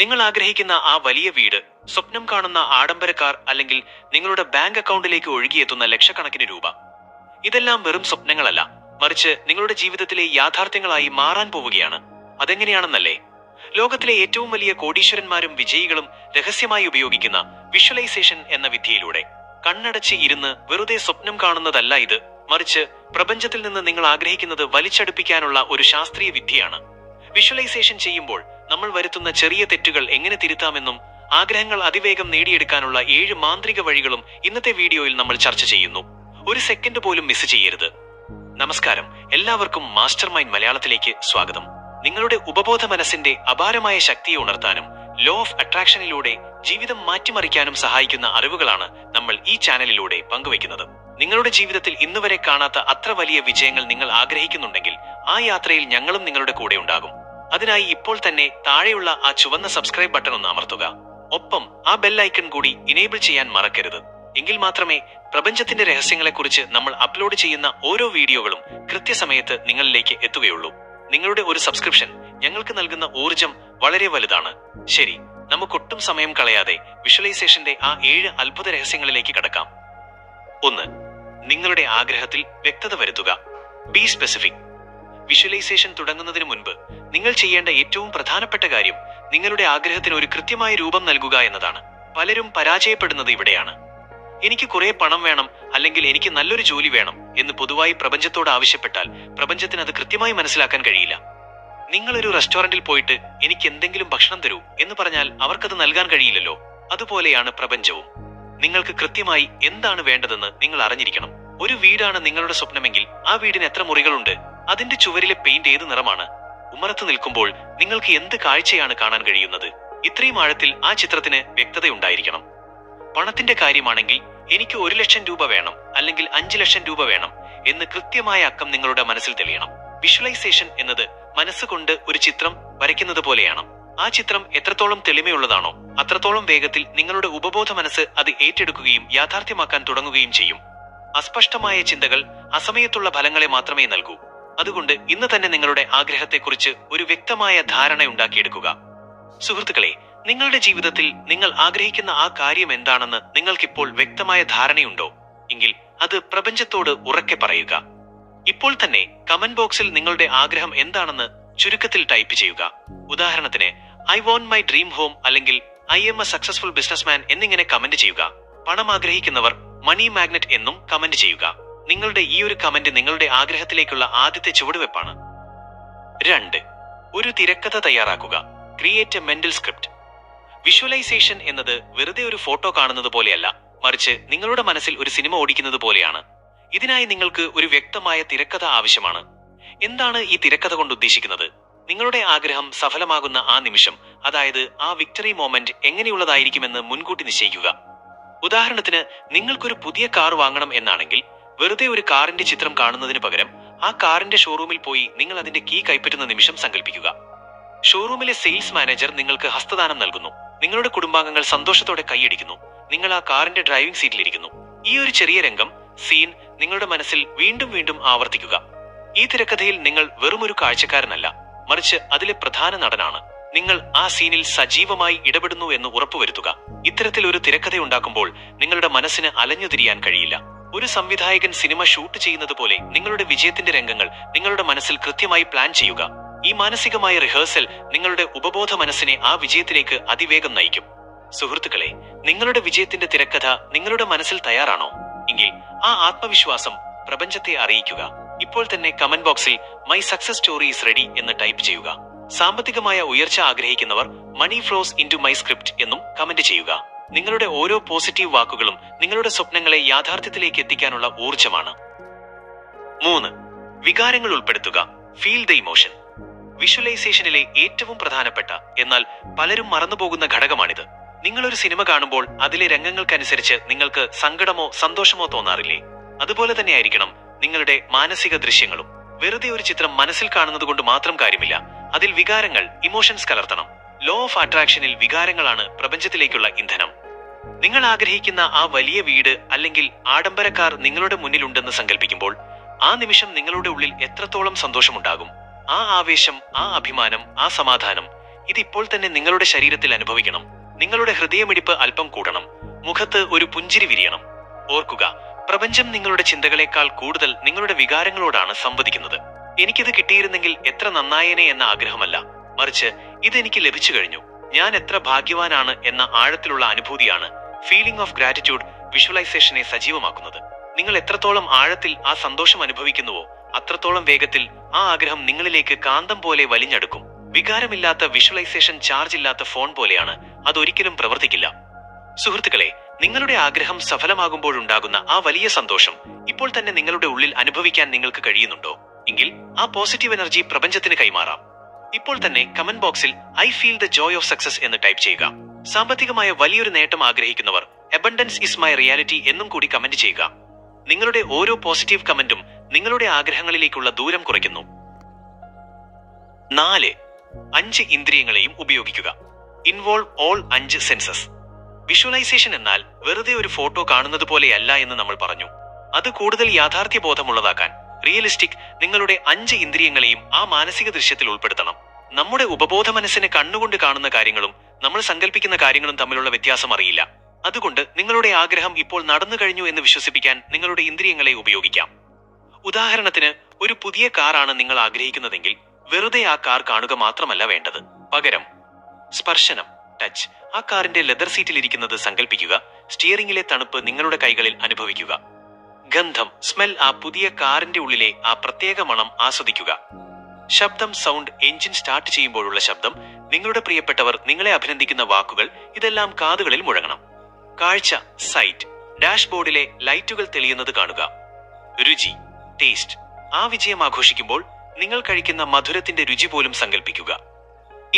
നിങ്ങൾ ആഗ്രഹിക്കുന്ന ആ വലിയ വീട്, സ്വപ്നം കാണുന്ന ആഡംബര കാർ, അല്ലെങ്കിൽ നിങ്ങളുടെ ബാങ്ക് അക്കൗണ്ടിലേക്ക് ഒഴുകിയെത്തുന്ന ലക്ഷക്കണക്കിന് രൂപ, ഇതെല്ലാം വെറും സ്വപ്നങ്ങളല്ല, മറിച്ച് നിങ്ങളുടെ ജീവിതത്തിലെ യാഥാർത്ഥ്യങ്ങളായി മാറാൻ പോവുകയാണ്. അതെങ്ങനെയാണെന്നല്ലേ? ലോകത്തിലെ ഏറ്റവും വലിയ കോടീശ്വരന്മാരും വിജയികളും രഹസ്യമായി ഉപയോഗിക്കുന്ന വിഷ്വലൈസേഷൻ എന്ന വിദ്യയിലൂടെ. കണ്ണടച്ച് ഇരുന്ന് വെറുതെ സ്വപ്നം കാണുന്നതല്ല ഇത്, മറിച്ച് പ്രപഞ്ചത്തിൽ നിന്ന് നിങ്ങൾ ആഗ്രഹിക്കുന്നത് വലിച്ചടുപ്പിക്കാനുള്ള ഒരു ശാസ്ത്രീയ വിദ്യയാണ്. വിഷ്വലൈസേഷൻ ചെയ്യുമ്പോൾ നമ്മൾ വരുത്തുന്ന ചെറിയ തെറ്റുകൾ എങ്ങനെ തിരുത്താമെന്നും ആഗ്രഹങ്ങൾ അതിവേഗം നേടിയെടുക്കാനുള്ള 7 മാന്ത്രിക വഴികളും ഇന്നത്തെ വീഡിയോയിൽ നമ്മൾ ചർച്ച ചെയ്യുന്നു. ഒരു സെക്കൻഡ് പോലും മിസ് ചെയ്യരുത്. നമസ്കാരം, എല്ലാവർക്കും മാസ്റ്റർ മൈൻഡ് മലയാളത്തിലേക്ക് സ്വാഗതം. നിങ്ങളുടെ ഉപബോധ മനസ്സിന്റെ അപാരമായ ശക്തിയെ ഉണർത്താനും ലോ ഓഫ് അട്രാക്ഷനിലൂടെ ജീവിതം മാറ്റിമറിക്കാനും സഹായിക്കുന്ന അറിവുകളാണ് നമ്മൾ ഈ ചാനലിലൂടെ പങ്കുവയ്ക്കുന്നത്. നിങ്ങളുടെ ജീവിതത്തിൽ ഇന്നുവരെ കാണാത്ത അത്ര വലിയ വിജയങ്ങൾ നിങ്ങൾ ആഗ്രഹിക്കുന്നുണ്ടെങ്കിൽ ആ യാത്രയിൽ ഞങ്ങളും നിങ്ങളുടെ കൂടെ ഉണ്ടാകും. അതിനായി ഇപ്പോൾ തന്നെ താഴെയുള്ള ആ ചുവന്ന സബ്സ്ക്രൈബ് ബട്ടൺ ഒന്ന് അമർത്തുക. ഒപ്പം ആ ബെൽ ഐക്കൺ കൂടി ഇനേബിൾ ചെയ്യാൻ മറക്കരുത്. എങ്കിൽ മാത്രമേ പ്രപഞ്ചത്തിന്റെ രഹസ്യങ്ങളെക്കുറിച്ച് നമ്മൾ അപ്ലോഡ് ചെയ്യുന്ന ഓരോ വീഡിയോകളും കൃത്യസമയത്ത് നിങ്ങളിലേക്ക് എത്തുകയുള്ളൂ. നിങ്ങളുടെ ഒരു സബ്സ്ക്രിപ്ഷൻ ഞങ്ങൾക്ക് നൽകുന്ന ഊർജം വളരെ വലുതാണ്. ശരി, നമുക്കൊട്ടും സമയം കളയാതെ വിഷ്വലൈസേഷന്റെ ആ 7 അത്ഭുത രഹസ്യങ്ങളിലേക്ക് കടക്കാം. 1. നിങ്ങളുടെ ആഗ്രഹത്തിൽ വ്യക്തത വരുത്തുക. B specific. വിഷ്വലൈസേഷൻ തുടങ്ങുന്നതിന് മുൻപ് നിങ്ങൾ ചെയ്യേണ്ട ഏറ്റവും പ്രധാനപ്പെട്ട കാര്യം നിങ്ങളുടെ ആഗ്രഹത്തിന് ഒരു കൃത്യമായ രൂപം നൽകുക എന്നതാണ്. പലരും പരാജയപ്പെടുന്നത് ഇവിടെയാണ്. എനിക്ക് കുറെ പണം വേണം, അല്ലെങ്കിൽ എനിക്ക് നല്ലൊരു ജോലി വേണം എന്ന് പൊതുവായി പ്രപഞ്ചത്തോട് ആവശ്യപ്പെട്ടാൽ പ്രപഞ്ചത്തിന് അത് കൃത്യമായി മനസ്സിലാക്കാൻ കഴിയില്ല. നിങ്ങളൊരു റെസ്റ്റോറന്റിൽ പോയിട്ട് എനിക്ക് എന്തെങ്കിലും ഭക്ഷണം തരൂ എന്ന് പറഞ്ഞാൽ അവർക്കത് നൽകാൻ കഴിയില്ലല്ലോ. അതുപോലെയാണ് പ്രപഞ്ചവും. നിങ്ങൾക്ക് കൃത്യമായി എന്താണ് വേണ്ടതെന്ന് നിങ്ങൾ അറിഞ്ഞിരിക്കണം. ഒരു വീടാണ് നിങ്ങളുടെ സ്വപ്നമെങ്കിൽ ആ വീടിന് എത്ര മുറികളുണ്ട്, അതിന്റെ ചുവരിലെ പെയിന്റ് ഏത് നിറമാണ്, ഉമ്മറത്ത് നിൽക്കുമ്പോൾ നിങ്ങൾക്ക് എന്ത് കാഴ്ചയാണ് കാണാൻ കഴിയുന്നത്, ഇത്രയും ആഴത്തിൽ ആ ചിത്രത്തിന് വ്യക്തതയുണ്ടായിരിക്കണം. പണത്തിന്റെ കാര്യമാണെങ്കിൽ എനിക്ക് 1 ലക്ഷം രൂപ വേണം, അല്ലെങ്കിൽ 5 ലക്ഷം രൂപ വേണം എന്ന് കൃത്യമായ അക്കം നിങ്ങളുടെ മനസ്സിൽ തെളിയണം. വിഷ്വലൈസേഷൻ എന്നത് മനസ്സുകൊണ്ട് ഒരു ചിത്രം വരയ്ക്കുന്നത് പോലെയാണ്. ആ ചിത്രം എത്രത്തോളം തെളിമയുള്ളതാണോ അത്രത്തോളം വേഗത്തിൽ നിങ്ങളുടെ ഉപബോധ മനസ്സ് അത് ഏറ്റെടുക്കുകയും യാഥാർത്ഥ്യമാക്കാൻ തുടങ്ങുകയും ചെയ്യും. അസ്പഷ്ടമായ ചിന്തകൾ അസമയത്തുള്ള ഫലങ്ങളെ മാത്രമേ നൽകൂ. അതുകൊണ്ട് ഇന്ന് തന്നെ നിങ്ങളുടെ ആഗ്രഹത്തെക്കുറിച്ച് ഒരു വ്യക്തമായ ധാരണയുണ്ടാക്കിയെടുക്കുക. സുഹൃത്തുക്കളെ, നിങ്ങളുടെ ജീവിതത്തിൽ നിങ്ങൾ ആഗ്രഹിക്കുന്ന ആ കാര്യം എന്താണെന്ന് നിങ്ങൾക്കിപ്പോൾ വ്യക്തമായ ധാരണയുണ്ടോ? എങ്കിൽ അത് പ്രപഞ്ചത്തോട് ഉറക്കെ പറയുക. ഇപ്പോൾ തന്നെ കമന്റ് ബോക്സിൽ നിങ്ങളുടെ ആഗ്രഹം എന്താണെന്ന് ചുരുക്കത്തിൽ ടൈപ്പ് ചെയ്യുക. ഉദാഹരണത്തിന്, I want my dream home, അല്ലെങ്കിൽ I am a successful businessman എന്നിങ്ങനെ കമന്റ് ചെയ്യുക. പണം ആഗ്രഹിക്കുന്നവർ മണി മാഗ്നറ്റ് എന്നും കമന്റ് ചെയ്യുക. നിങ്ങളുടെ ഈ ഒരു കമന്റ് നിങ്ങളുടെ ആഗ്രഹത്തിലേക്കുള്ള ആദ്യത്തെ ചുവടുവെപ്പാണ്. 2. ഒരു തിരക്കഥ തയ്യാറാക്കുക. Create A mental script. Visualisation എന്നത് വെറുതെ ഒരു ഫോട്ടോ കാണുന്നത് പോലെയല്ല, മറിച്ച് നിങ്ങളുടെ മനസ്സിൽ ഒരു സിനിമ ഓടിക്കുന്നത് പോലെയാണ്. ഇതിനായി നിങ്ങൾക്ക് ഒരു വ്യക്തമായ തിരക്കഥ ആവശ്യമാണ്. എന്താണ് ഈ തിരക്കഥ കൊണ്ട് ഉദ്ദേശിക്കുന്നത്? നിങ്ങളുടെ ആഗ്രഹം സഫലമാകുന്ന ആ നിമിഷം, അതായത് ആ വിക്ടറി മൊമെന്റ് എങ്ങനെയുള്ളതായിരിക്കുമെന്ന് മുൻകൂട്ടി നിശ്ചയിക്കുക. ഉദാഹരണത്തിന്, നിങ്ങൾക്കൊരു പുതിയ കാർ വാങ്ങണം എന്നാണെങ്കിൽ വെറുതെ ഒരു കാറിന്റെ ചിത്രം കാണുന്നതിന് പകരം ആ കാറിന്റെ ഷോറൂമിൽ പോയി നിങ്ങൾ അതിന്റെ കീ കൈപ്പറ്റുന്ന നിമിഷം സങ്കല്പിക്കുക. ഷോറൂമിലെ സെയിൽസ് മാനേജർ നിങ്ങൾക്ക് ഹസ്തദാനം നൽകുന്നു. നിങ്ങളുടെ കുടുംബാംഗങ്ങൾ സന്തോഷത്തോടെ കൈയടിക്കുന്നു. നിങ്ങൾ ആ കാറിന്റെ ഡ്രൈവിംഗ് സീറ്റിലിരിക്കുന്നു. ഈ ഒരു ചെറിയ രംഗം, സീൻ നിങ്ങളുടെ മനസ്സിൽ വീണ്ടും വീണ്ടും ആവർത്തിക്കുക. ഈ തിരക്കഥയിൽ നിങ്ങൾ വെറുമൊരു കാഴ്ചക്കാരനല്ല, മറിച്ച് അതിലെ പ്രധാന നടനാണ്. നിങ്ങൾ ആ സീനിൽ സജീവമായി ഇടപെടുന്നു എന്ന് ഉറപ്പുവരുത്തുക. ഇത്തരത്തിൽ ഒരു തിരക്കഥയുണ്ടാക്കുമ്പോൾ നിങ്ങളുടെ മനസ്സിന് അലഞ്ഞുതിരിയാൻ കഴിയില്ല. ഒരു സംവിധായകൻ സിനിമ ഷൂട്ട് ചെയ്യുന്നത് പോലെ നിങ്ങളുടെ വിജയത്തിന്റെ രംഗങ്ങൾ നിങ്ങളുടെ മനസ്സിൽ കൃത്യമായി പ്ലാൻ ചെയ്യുക. ഈ മാനസികമായ റിഹേഴ്സൽ നിങ്ങളുടെ ഉപബോധ മനസ്സിനെ ആ വിജയത്തിലേക്ക് അതിവേഗം നയിക്കും. സുഹൃത്തുക്കളെ, നിങ്ങളുടെ വിജയത്തിന്റെ തിരക്കഥ നിങ്ങളുടെ മനസ്സിൽ തയ്യാറാണോ? എങ്കിൽ ആ ആത്മവിശ്വാസം പ്രപഞ്ചത്തെ അറിയിക്കുക. ഇപ്പോൾ തന്നെ കമന്റ് ബോക്സിൽ my success story is ready എന്ന് ടൈപ്പ് ചെയ്യുക. സാമ്പത്തികമായ ഉയർച്ച ആഗ്രഹിക്കുന്നവർ money flows in to my script എന്നും കമന്റ് ചെയ്യുക. നിങ്ങളുടെ ഓരോ പോസിറ്റീവ് വാക്കുകളും നിങ്ങളുടെ സ്വപ്നങ്ങളെ യാഥാർത്ഥ്യത്തിലേക്ക് എത്തിക്കാനുള്ള ഊർജമാണ്. 3. വികാരങ്ങൾ ഉൾപ്പെടുത്തുക. Feel the emotion. വിഷ്വലൈസേഷനിലെ ഏറ്റവും പ്രധാനപ്പെട്ട, എന്നാൽ പലരും മറന്നുപോകുന്ന ഘടകമാണിത്. നിങ്ങളൊരു സിനിമ കാണുമ്പോൾ അതിലെ രംഗങ്ങൾക്കനുസരിച്ച് നിങ്ങൾക്ക് സങ്കടമോ സന്തോഷമോ തോന്നാറില്ലേ? അതുപോലെ തന്നെ ആയിരിക്കണം നിങ്ങളുടെ മാനസിക ദൃശ്യങ്ങളും. വെറുതെ ഒരു ചിത്രം മനസ്സിൽ കാണുന്നത് കൊണ്ട് മാത്രം കാര്യമില്ല. അതിൽ വികാരങ്ങൾ, ഇമോഷൻസ് കലർത്തണം. ലോ ഓഫ് അട്രാക്ഷനിൽ വികാരങ്ങളാണ് പ്രപഞ്ചത്തിലേക്കുള്ള ഇന്ധനം. നിങ്ങൾ ആഗ്രഹിക്കുന്ന ആ വലിയ വീട് അല്ലെങ്കിൽ ആഡംബര കാർ നിങ്ങളുടെ മുന്നിലുണ്ടെന്ന് സങ്കല്പിക്കുമ്പോൾ ആ നിമിഷം നിങ്ങളുടെ ഉള്ളിൽ എത്രത്തോളം സന്തോഷമുണ്ടാകും? ആ ആവേശം, ആ അഭിമാനം, ആ സമാധാനം, ഇതിപ്പോൾ തന്നെ നിങ്ങളുടെ ശരീരത്തിൽ അനുഭവിക്കണം. നിങ്ങളുടെ ഹൃദയമിടിപ്പ് അല്പം കൂടണം. മുഖത്ത് ഒരു പുഞ്ചിരി വിരിയണം. ഓർക്കുക, പ്രപഞ്ചം നിങ്ങളുടെ ചിന്തകളെക്കാൾ കൂടുതൽ നിങ്ങളുടെ വികാരങ്ങളോടാണ് സംവദിക്കുന്നത്. എനിക്കിത് കിട്ടിയിരുന്നെങ്കിൽ എത്ര നന്നായേനെ എന്ന ആഗ്രഹമല്ല, മറിച്ച് ഇതെനിക്ക് ലഭിച്ചു കഴിഞ്ഞു, ഞാൻ എത്ര ഭാഗ്യവാനാണ് എന്ന ആഴത്തിലുള്ള അനുഭൂതിയാണ് ഫീലിംഗ് ഓഫ് ഗ്രാറ്റിറ്റ്യൂഡ് വിഷ്വലൈസേഷനെ സജീവമാക്കുന്നത്. നിങ്ങൾ എത്രത്തോളം ആഴത്തിൽ ആ സന്തോഷം അനുഭവിക്കുന്നുവോ അത്രത്തോളം വേഗത്തിൽ ആ ആഗ്രഹം നിങ്ങളിലേക്ക് കാന്തം പോലെ വലിഞ്ഞെടുക്കും. വികാരമില്ലാത്ത വിഷ്വലൈസേഷൻ ചാർജ് ഇല്ലാത്ത ഫോൺ പോലെയാണ്, അതൊരിക്കലും പ്രവർത്തിക്കില്ല. സുഹൃത്തുക്കളെ, നിങ്ങളുടെ ആഗ്രഹം സഫലമാകുമ്പോഴുണ്ടാകുന്ന ആ വലിയ സന്തോഷം ഇപ്പോൾ തന്നെ നിങ്ങളുടെ ഉള്ളിൽ അനുഭവിക്കാൻ നിങ്ങൾക്ക് കഴിയുന്നുണ്ടോ? എങ്കിൽ ആ പോസിറ്റീവ് എനർജി പ്രപഞ്ചത്തിന് കൈമാറാം. ഇപ്പോൾ തന്നെ കമന്റ് ബോക്സിൽ I feel the joy of success എന്ന് ടൈപ്പ് ചെയ്യുക. സാമ്പത്തികമായ വലിയൊരു നേട്ടം ആഗ്രഹിക്കുന്നവർ അബണ്ടൻസ് ഇസ് മൈ റിയാലിറ്റി എന്നും കൂടി കമന്റ് ചെയ്യുക. നിങ്ങളുടെ ഓരോ പോസിറ്റീവ് കമന്റും നിങ്ങളുടെ ആഗ്രഹങ്ങളിലേക്കുള്ള ദൂരം കുറയ്ക്കുന്നു. 4. 5 ഇന്ദ്രിയങ്ങളെയും ഉപയോഗിക്കുക. Involve all 5 census. വിഷ്വലൈസേഷൻ എന്നാൽ വെറുതെ ഒരു ഫോട്ടോ കാണുന്നത് പോലെയല്ല എന്ന് നമ്മൾ പറഞ്ഞു. അത് കൂടുതൽ യാഥാർത്ഥ്യബോധമുള്ളതാക്കാൻ റിയലിസ്റ്റിക് നിങ്ങളുടെ 5 ഇന്ദ്രിയങ്ങളെയും ആ മാനസിക ദൃശ്യത്തിൽ ഉൾപ്പെടുത്തണം. നമ്മുടെ ഉപബോധ മനസ്സിന് കണ്ണുകൊണ്ട് കാണുന്ന കാര്യങ്ങളും നമ്മൾ സങ്കല്പിക്കുന്ന കാര്യങ്ങളും തമ്മിലുള്ള വ്യത്യാസം അറിയില്ല. അതുകൊണ്ട് നിങ്ങളുടെ ആഗ്രഹം ഇപ്പോൾ നടന്നു കഴിഞ്ഞു എന്ന് വിശ്വസിപ്പിക്കാൻ നിങ്ങളുടെ ഇന്ദ്രിയങ്ങളെ ഉപയോഗിക്കാം. ഉദാഹരണത്തിന്, ഒരു പുതിയ കാറാണ് നിങ്ങൾ ആഗ്രഹിക്കുന്നതെങ്കിൽ വെറുതെ ആ കാർ കാണുക മാത്രമല്ല വേണ്ടത്. പകരം സ്പർശനം, ടച്ച്, ആ കാറിന്റെ ലെതർ സീറ്റിൽ ഇരിക്കുന്നത് സങ്കല്പിക്കുക. സ്റ്റിയറിംഗിലെ തണുപ്പ് നിങ്ങളുടെ കൈകളിൽ അനുഭവിക്കുക. ഗന്ധം, സ്മെൽ, ആ പുതിയ കാറിന്റെ ഉള്ളിലെ ആ പ്രത്യേക മണം ആസ്വദിക്കുക. ശബ്ദം, സൗണ്ട്, എഞ്ചിൻ സ്റ്റാർട്ട് ചെയ്യുമ്പോഴുള്ള ശബ്ദം, നിങ്ങളുടെ പ്രിയപ്പെട്ടവർ നിങ്ങളെ അഭിനന്ദിക്കുന്ന വാക്കുകൾ, ഇതെല്ലാം കാതുകളിൽ മുഴങ്ങണം. കാഴ്ച, സൈറ്റ്, ഡാഷ്ബോർഡിലെ ലൈറ്റുകൾ തെളിയുന്നത് കാണുക. രുചി, ടേസ്റ്റ്, ആ വിജയം ആഘോഷിക്കുമ്പോൾ നിങ്ങൾ കഴിക്കുന്ന മധുരത്തിന്റെ രുചി പോലും സങ്കല്പിക്കുക.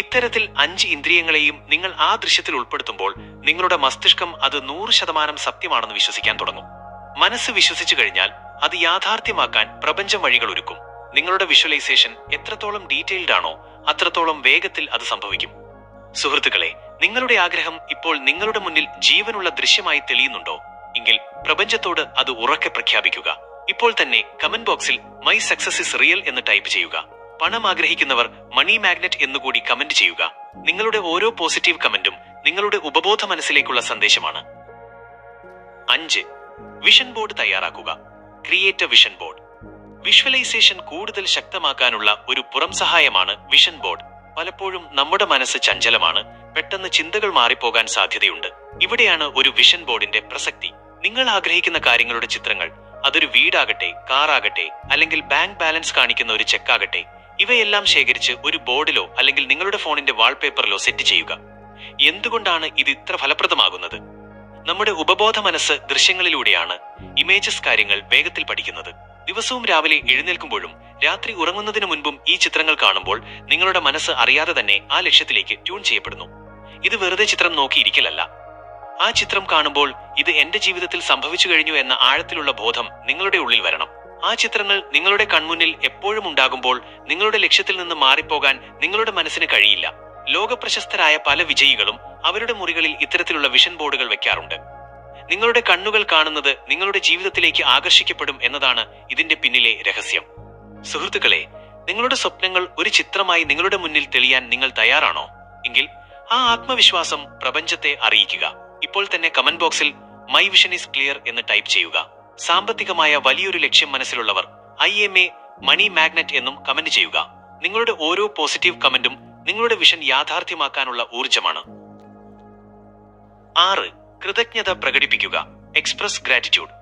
ഇത്തരത്തിൽ 5 ഇന്ദ്രിയങ്ങളെയും നിങ്ങൾ ആ ദൃശ്യത്തിൽ ഉൾപ്പെടുത്തുമ്പോൾ നിങ്ങളുടെ മസ്തിഷ്കം അത് 100% സത്യമാണെന്ന് വിശ്വസിക്കാൻ തുടങ്ങും. മനസ്സ് വിശ്വസിച്ചു കഴിഞ്ഞാൽ അത് യാഥാർത്ഥ്യമാക്കാൻ പ്രപഞ്ചം വഴികൾ ഒരുക്കും. നിങ്ങളുടെ വിഷ്വലൈസേഷൻ എത്രത്തോളം ഡീറ്റെയിൽഡ് ആണോ അത്രത്തോളം വേഗത്തിൽ അത് സംഭവിക്കും. സുഹൃത്തുക്കളെ, നിങ്ങളുടെ ആഗ്രഹം ഇപ്പോൾ നിങ്ങളുടെ മുന്നിൽ ജീവനുള്ള ദൃശ്യമായി തെളിയുന്നുണ്ടോ? എങ്കിൽ പ്രപഞ്ചത്തോട് അത് ഉറക്കെ പ്രഖ്യാപിക്കുക. ഇപ്പോൾ തന്നെ കമന്റ് ബോക്സിൽ മൈ സക്സസ് ഇസ് റിയൽ എന്ന് ടൈപ്പ് ചെയ്യുക. പണം ആഗ്രഹിക്കുന്നവർ മണി മാഗ്നറ്റ് എന്നുകൂടി കമന്റ് ചെയ്യുക. നിങ്ങളുടെ ഓരോ പോസിറ്റീവ് കമന്റും നിങ്ങളുടെ ഉപബോധ മനസ്സിലേക്കുള്ള സന്ദേശമാണ്. 5. വിഷൻ ബോർഡ് തയ്യാറാക്കുക. Create A vision board. Visualisation കൂടുതൽ ശക്തമാക്കാനുള്ള ഒരു പുറം സഹായമാണ് വിഷൻ ബോർഡ്. പലപ്പോഴും നമ്മുടെ മനസ്സ് ചഞ്ചലമാണ്, പെട്ടെന്ന് ചിന്തകൾ മാറിപ്പോകാൻ സാധ്യതയുണ്ട്. ഇവിടെയാണ് ഒരു വിഷൻ ബോർഡിന്റെ പ്രസക്തി. നിങ്ങൾ ആഗ്രഹിക്കുന്ന കാര്യങ്ങളുടെ ചിത്രങ്ങൾ, അതൊരു വീടാകട്ടെ, കാറാകട്ടെ, അല്ലെങ്കിൽ ബാങ്ക് ബാലൻസ് കാണിക്കുന്ന ഒരു ചെക്കാകട്ടെ, ഇവയെല്ലാം ശേഖരിച്ച് ഒരു ബോർഡിലോ അല്ലെങ്കിൽ നിങ്ങളുടെ ഫോണിന്റെ വാൾപേപ്പറിലോ സെറ്റ് ചെയ്യുക. എന്തുകൊണ്ടാണ് ഇത് ഇത്ര ഫലപ്രദമാകുന്നത്? നമ്മുടെ ഉപബോധ മനസ്സ് ദൃശ്യങ്ങളിലൂടെയാണ് ഇമേജസ് കാര്യങ്ങൾ വേഗത്തിൽ പഠിക്കുന്നത്. ദിവസവും രാവിലെ എഴുന്നേൽക്കുമ്പോഴും രാത്രി ഉറങ്ങുന്നതിന് മുൻപും ഈ ചിത്രങ്ങൾ കാണുമ്പോൾ നിങ്ങളുടെ മനസ്സ് അറിയാതെ തന്നെ ആ ലക്ഷ്യത്തിലേക്ക് ട്യൂൺ ചെയ്യപ്പെടുന്നു. ഇത് വെറുതെ ചിത്രം നോക്കിയിരിക്കലല്ല. ആ ചിത്രം കാണുമ്പോൾ ഇത് എന്റെ ജീവിതത്തിൽ സംഭവിച്ചു കഴിഞ്ഞു എന്ന ആഴത്തിലുള്ള ബോധം നിങ്ങളുടെ ഉള്ളിൽ വരണം. ആ ചിത്രങ്ങൾ നിങ്ങളുടെ കൺമുന്നിൽ എപ്പോഴും ഉണ്ടാകുമ്പോൾ നിങ്ങളുടെ ലക്ഷ്യത്തിൽ നിന്ന് മാറിപ്പോകാൻ നിങ്ങളുടെ മനസ്സിന് കഴിയില്ല. ലോകപ്രശസ്തരായ പല വിജയികളും അവരുടെ മുറികളിൽ ഇത്തരത്തിലുള്ള വിഷൻ ബോർഡുകൾ വെക്കാറുണ്ട്. നിങ്ങളുടെ കണ്ണുകൾ കാണുന്നത് നിങ്ങളുടെ ജീവിതത്തിലേക്ക് ആകർഷിക്കപ്പെടും എന്നതാണ് ഇതിന്റെ പിന്നിലെ രഹസ്യം. സുഹൃത്തുക്കളെ, നിങ്ങളുടെ സ്വപ്നങ്ങൾ ഒരു ചിത്രമായി നിങ്ങളുടെ മുന്നിൽ തെളിയാൻ നിങ്ങൾ തയ്യാറാണോ? എങ്കിൽ ആ ആത്മവിശ്വാസം പ്രപഞ്ചത്തെ അറിയിക്കുക. ഇപ്പോൾ തന്നെ കമന്റ് ബോക്സിൽ മൈ വിഷൻ ഈസ് ക്ലിയർ എന്ന് ടൈപ്പ് ചെയ്യുക. സാമ്പത്തികമായ വലിയൊരു ലക്ഷ്യം മനസ്സിലുള്ളവർ I am a money magnet എന്നും കമന്റ് ചെയ്യുക. നിങ്ങളുടെ ഓരോ പോസിറ്റീവ് കമന്റും നിങ്ങളുടെ വിഷൻ യാഥാർത്ഥ്യമാക്കാനുള്ള ഊർജമാണ്. 6. കൃതജ്ഞത പ്രകടിപ്പിക്കുക. Express gratitude.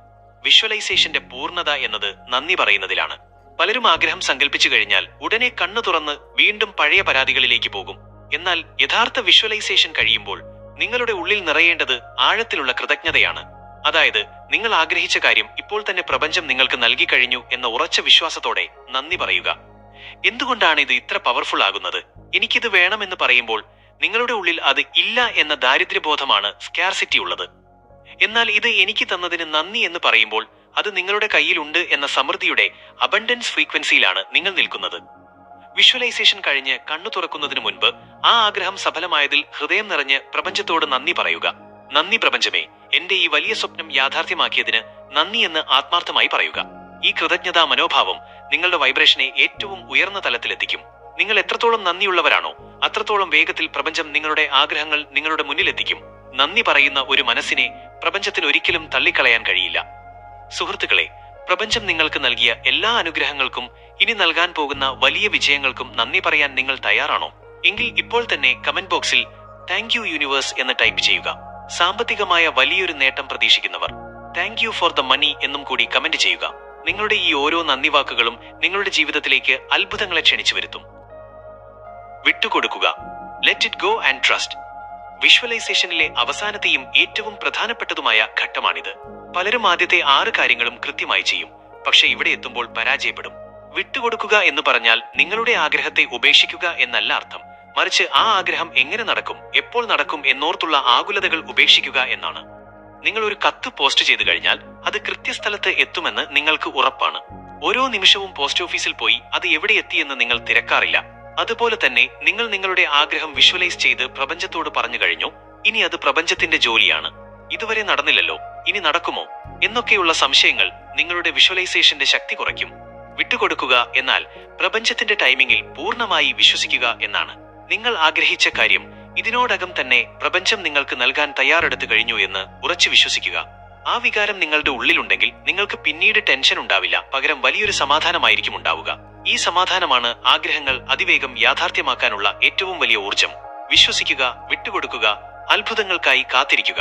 വിഷ്വലൈസേഷന്റെ പൂർണ്ണത എന്നത് നന്ദി പറയുന്നതിലാണ്. പലരും ആഗ്രഹം സങ്കല്പിച്ചു കഴിഞ്ഞാൽ ഉടനെ കണ്ണു തുറന്ന് വീണ്ടും പഴയ പരാതികളിലേക്ക് പോകും. എന്നാൽ യഥാർത്ഥ വിഷ്വലൈസേഷൻ കഴിയുമ്പോൾ നിങ്ങളുടെ ഉള്ളിൽ നിറയേണ്ടത് ആഴത്തിലുള്ള കൃതജ്ഞതയാണ്. അതായത്, നിങ്ങൾ ആഗ്രഹിച്ച കാര്യം ഇപ്പോൾ തന്നെ പ്രപഞ്ചം നിങ്ങൾക്ക് നൽകി കഴിഞ്ഞു എന്ന ഉറച്ച വിശ്വാസത്തോടെ നന്ദി പറയുക. എന്തുകൊണ്ടാണ് ഇത് ഇത്ര പവർഫുൾ ആകുന്നത്? എനിക്കിത് വേണമെന്ന് പറയുമ്പോൾ നിങ്ങളുടെ ഉള്ളിൽ അത് ഇല്ല എന്ന ദാരിദ്ര്യബോധമാണ് സ്കാർസിറ്റി ഉള്ളത്. എന്നാൽ ഇത് എനിക്ക് തന്നതിന് നന്ദി എന്ന് പറയുമ്പോൾ അത് നിങ്ങളുടെ കയ്യിലുണ്ട് എന്ന സമൃദ്ധിയുടെ അബണ്ടൻസ് ഫ്രീക്വൻസിയിലാണ് നിങ്ങൾ നിൽക്കുന്നത്. വിഷ്വലൈസേഷൻ കഴിഞ്ഞ് കണ്ണു തുറക്കുന്നതിന് മുൻപ് ആ ആഗ്രഹം സഫലമായതിൽ ഹൃദയം നിറഞ്ഞ് പ്രപഞ്ചത്തോട് നന്ദി പറയുക. നന്ദി പ്രപഞ്ചമേ, എന്റെ ഈ വലിയ സ്വപ്നം യാഥാർത്ഥ്യമാക്കിയതിന് നന്ദി എന്ന് ആത്മാർത്ഥമായി പറയുക. ഈ കൃതജ്ഞതാ മനോഭാവം നിങ്ങളുടെ വൈബ്രേഷനെ ഏറ്റവും ഉയർന്ന തലത്തിലെത്തിക്കും. നിങ്ങൾ എത്രത്തോളം നന്ദിയുള്ളവരാണോ അത്രത്തോളം വേഗത്തിൽ പ്രപഞ്ചം നിങ്ങളുടെ ആഗ്രഹങ്ങൾ നിങ്ങളുടെ മുന്നിലെത്തിക്കും. നന്ദി പറയുന്ന ഒരു മനസ്സിനെ പ്രപഞ്ചത്തിന് ഒരിക്കലും തള്ളിക്കളയാൻ കഴിയില്ല. സുഹൃത്തുക്കളെ, പ്രപഞ്ചം നിങ്ങൾക്ക് നൽകിയ എല്ലാ അനുഗ്രഹങ്ങൾക്കും ഇനി നൽകാൻ പോകുന്ന വലിയ വിജയങ്ങൾക്കും നന്ദി പറയാൻ നിങ്ങൾ തയ്യാറാണോ? എങ്കിൽ ഇപ്പോൾ തന്നെ കമന്റ് ബോക്സിൽ താങ്ക് യു യൂണിവേഴ്സ് എന്ന് ടൈപ്പ് ചെയ്യുക. സാമ്പത്തികമായ വലിയൊരു നേട്ടം പ്രതീക്ഷിക്കുന്നവർ thank you for the money എന്നും കൂടി കമന്റ് ചെയ്യുക. നിങ്ങളുടെ ഈ ഓരോ നന്ദി വാക്കുകളും നിങ്ങളുടെ ജീവിതത്തിലേക്ക് അത്ഭുതങ്ങളെ ക്ഷണിച്ചു വരുത്തും. വിട്ടുകൊടുക്കുക. Let it go and trust. വിഷ്വലൈസേഷനിലെ അവസാനത്തെയും ഏറ്റവും പ്രധാനപ്പെട്ടതുമായ ഘട്ടമാണിത്. പലരും ആദ്യത്തെ 6 കാര്യങ്ങളും കൃത്യമായി ചെയ്യും, പക്ഷെ ഇവിടെ എത്തുമ്പോൾ പരാജയപ്പെടും. വിട്ടുകൊടുക്കുക എന്ന് പറഞ്ഞാൽ നിങ്ങളുടെ ആഗ്രഹത്തെ ഉപേക്ഷിക്കുക എന്നല്ല അർത്ഥം. മറിച്ച് ആ ആഗ്രഹം എങ്ങനെ നടക്കും, എപ്പോൾ നടക്കും എന്നോർത്തുള്ള ആകുലതകൾ ഉപേക്ഷിക്കുക എന്നാണ്. നിങ്ങൾ ഒരു കത്ത് പോസ്റ്റ് ചെയ്തു കഴിഞ്ഞാൽ അത് കൃത്യസ്ഥലത്ത് എത്തുമെന്ന് നിങ്ങൾക്ക് ഉറപ്പാണ്. ഓരോ നിമിഷവും പോസ്റ്റ് ഓഫീസിൽ പോയി അത് എവിടെ എത്തിയെന്ന് നിങ്ങൾ തിരക്കാറില്ല. അതുപോലെ തന്നെ നിങ്ങൾ നിങ്ങളുടെ ആഗ്രഹം വിഷ്വലൈസ് ചെയ്ത് പ്രപഞ്ചത്തോട് പറഞ്ഞു കഴിഞ്ഞു. ഇനി അത് പ്രപഞ്ചത്തിന്റെ ജോലിയാണ്. ഇതുവരെ നടന്നില്ലല്ലോ, ഇനി നടക്കുമോ എന്നൊക്കെയുള്ള സംശയങ്ങൾ നിങ്ങളുടെ വിഷ്വലൈസേഷന്റെ ശക്തി കുറയ്ക്കും. വിട്ടുകൊടുക്കുക എന്നാൽ പ്രപഞ്ചത്തിന്റെ ടൈമിങ്ങിൽ പൂർണ്ണമായി വിശ്വസിക്കുക എന്നാണ്. നിങ്ങൾ ആഗ്രഹിച്ച കാര്യം ഇതിനോടകം തന്നെ പ്രപഞ്ചം നിങ്ങൾക്ക് നൽകാൻ തയ്യാറെടുത്തു കഴിഞ്ഞു എന്ന് ഉറച്ചു വിശ്വസിക്കുക. ആ വികാരം നിങ്ങളുടെ ഉള്ളിലുണ്ടെങ്കിൽ നിങ്ങൾക്ക് പിന്നീട് ടെൻഷൻ ഉണ്ടാവില്ല, പകരം വലിയൊരു സമാധാനമായിരിക്കും ഉണ്ടാവുക. ഈ സമാധാനമാണ് ആഗ്രഹങ്ങൾ അതിവേഗം യാഥാർത്ഥ്യമാക്കാനുള്ള ഏറ്റവും വലിയ ഊർജം. വിശ്വസിക്കുക, വിട്ടുകൊടുക്കുക, അത്ഭുതങ്ങൾക്കായി കാത്തിരിക്കുക.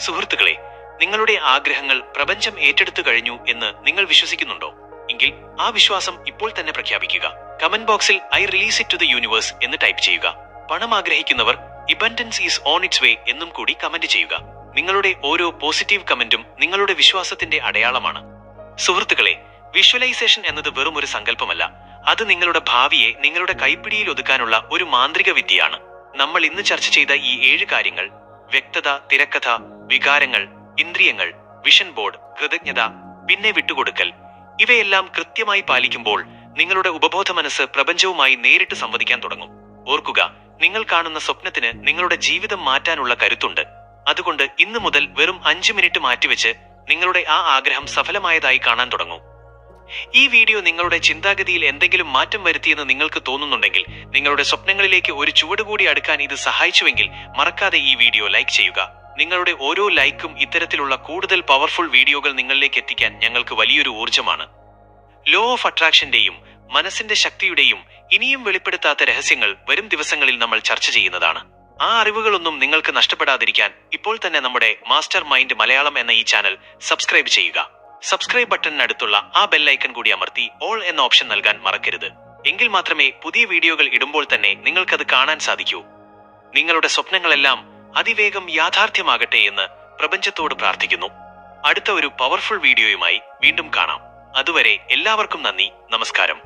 സുഹൃത്തുക്കളെ, നിങ്ങളുടെ ആഗ്രഹങ്ങൾ പ്രപഞ്ചം ഏറ്റെടുത്തു കഴിഞ്ഞു എന്ന് നിങ്ങൾ വിശ്വസിക്കുന്നുണ്ടോ? എങ്കിൽ ആ വിശ്വാസം ഇപ്പോൾ തന്നെ പ്രഖ്യാപിക്കുക. കമന്റ് ബോക്സിൽ I release it to the universe എന്ന് ടൈപ്പ് ചെയ്യുക. പണം ആഗ്രഹിക്കുന്നവർ abundance is on its way എന്നും കൂടി കമന്റ് ചെയ്യുക. നിങ്ങളുടെ ഓരോ പോസിറ്റീവ് കമന്റും നിങ്ങളുടെ വിശ്വാസത്തിന്റെ അടയാളമാണ്. സുഹൃത്തുക്കളെ, വിഷ്വലൈസേഷൻ എന്നത് വെറും ഒരു സങ്കല്പമല്ല. അത് നിങ്ങളുടെ ഭാവിയെ നിങ്ങളുടെ കൈപ്പിടിയിൽ ഒതുക്കാനുള്ള ഒരു മാന്ത്രിക വിദ്യയാണ്. നമ്മൾ ഇന്ന് ചർച്ച ചെയ്ത ഈ 7 കാര്യങ്ങൾ, വ്യക്തത, തിരക്കഥ, വികാരങ്ങൾ, ഇന്ദ്രിയങ്ങൾ, വിഷൻ ബോർഡ്, കൃതജ്ഞത, പിന്നെ വിട്ടുകൊടുക്കൽ, ഇവയെല്ലാം കൃത്യമായി പാലിക്കുമ്പോൾ നിങ്ങളുടെ ഉപബോധ മനസ്സ് പ്രപഞ്ചവുമായി നേരിട്ട് സംവദിക്കാൻ തുടങ്ങും. ഓർക്കുക, നിങ്ങൾ കാണുന്ന സ്വപ്നത്തിന് നിങ്ങളുടെ ജീവിതം മാറ്റാനുള്ള കരുത്തുണ്ട്. അതുകൊണ്ട് ഇന്നു മുതൽ വെറും 5 മിനിറ്റ് മാറ്റിവെച്ച് നിങ്ങളുടെ ആ ആഗ്രഹം സഫലമായതായി കാണാൻ തുടങ്ങൂ. ഈ വീഡിയോ നിങ്ങളുടെ ചിന്താഗതിയിൽ എന്തെങ്കിലും മാറ്റം വരുത്തിയെന്ന് നിങ്ങൾക്ക് തോന്നുന്നുണ്ടെങ്കിൽ, നിങ്ങളുടെ സ്വപ്നങ്ങളിലേക്ക് ഒരു ചുവട് കൂടി അടുക്കാൻ ഇത് സഹായിച്ചുവെങ്കിൽ മറക്കാതെ ഈ വീഡിയോ ലൈക്ക് ചെയ്യുക. നിങ്ങളുടെ ഓരോ ലൈക്കും ഇത്തരത്തിലുള്ള കൂടുതൽ പവർഫുൾ വീഡിയോകൾ നിങ്ങളിലേക്ക് എത്തിക്കാൻ ഞങ്ങൾക്ക് വലിയൊരു ഊർജ്ജമാണ്. ലോ ഓഫ് അട്രാക്ഷന്റെയും മനസ്സിന്റെ ശക്തിയുടെയും ഇനിയും വെളിപ്പെടുത്താത്ത രഹസ്യങ്ങൾ വരും ദിവസങ്ങളിൽ നമ്മൾ ചർച്ച ചെയ്യുന്നതാണ്. ആ അറിവുകളൊന്നും നിങ്ങൾക്ക് നഷ്ടപ്പെടാതിരിക്കാൻ ഇപ്പോൾ തന്നെ നമ്മുടെ മാസ്റ്റർ മൈൻഡ് മലയാളം എന്ന ഈ ചാനൽ സബ്സ്ക്രൈബ് ചെയ്യുക. സബ്സ്ക്രൈബ് ബട്ടണിനടുത്തുള്ള ആ ബെല്ലൈക്കൺ കൂടി അമർത്തി ഓൾ എന്ന ഓപ്ഷൻ നൽകാൻ മറക്കരുത്. എങ്കിൽ മാത്രമേ പുതിയ വീഡിയോകൾ ഇടുമ്പോൾ തന്നെ നിങ്ങൾക്കത് കാണാൻ സാധിക്കൂ. നിങ്ങളുടെ സ്വപ്നങ്ങളെല്ലാം അതിവേഗം യാഥാർത്ഥ്യമാകട്ടെ എന്ന് പ്രപഞ്ചത്തോട് പ്രാർത്ഥിക്കുന്നു. അടുത്ത ഒരു പവർഫുൾ വീഡിയോയുമായി വീണ്ടും കാണാം. അതുവരെ എല്ലാവർക്കും നന്ദി, നമസ്കാരം.